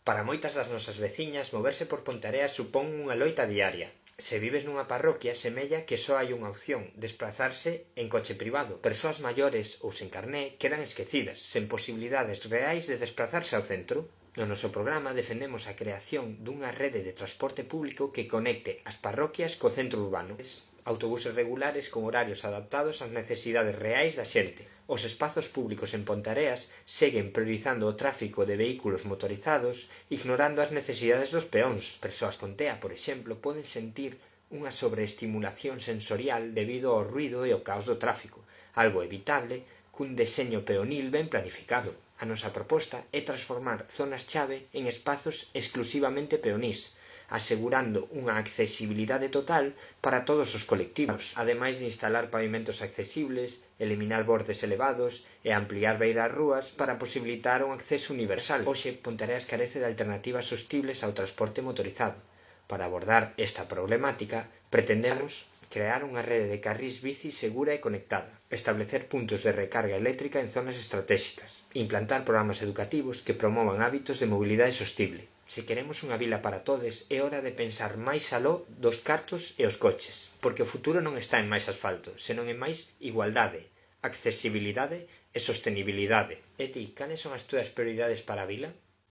Para moitas das nosas veciñas, moverse por Ponteareas supón unha loita diaria. Se vives nunha parroquia, semella que só hai unha opción, desplazarse en coche privado. Persoas maiores ou sen carné quedan esquecidas, sen posibilidades reais de desplazarse ao centro. No noso programa defendemos a creación dunha rede de transporte público que conecte as parroquias co centro urbano. Autobuses regulares con horarios adaptados ás necesidades reais da xente. Os espazos públicos en Ponteareas seguen priorizando o tráfico de vehículos motorizados, ignorando as necesidades dos peóns. Persoas con TEA, por exemplo, poden sentir unha sobreestimulación sensorial debido ao ruído e ao caos do tráfico, algo evitable cun deseño peonil ben planificado. A nosa proposta é transformar zonas chave en espazos exclusivamente peonís, asegurando unha accesibilidade total para todos os colectivos, ademais de instalar pavimentos accesibles, eliminar bordes elevados e ampliar beiras rúas para posibilitar un acceso universal. Hoxe, Ponteareas carece de alternativas sostibles ao transporte motorizado. Para abordar esta problemática, pretendemos crear unha rede de carrís bici segura e conectada, establecer puntos de recarga eléctrica en zonas estratégicas, implantar programas educativos que promovan hábitos de mobilidade sostible. Se queremos unha vila para todos, é hora de pensar máis aló dos cartos e os coches, porque o futuro non está en máis asfalto, senón en máis igualdade, accesibilidade e sostenibilidade. E ti, cales son as túas prioridades para a vila?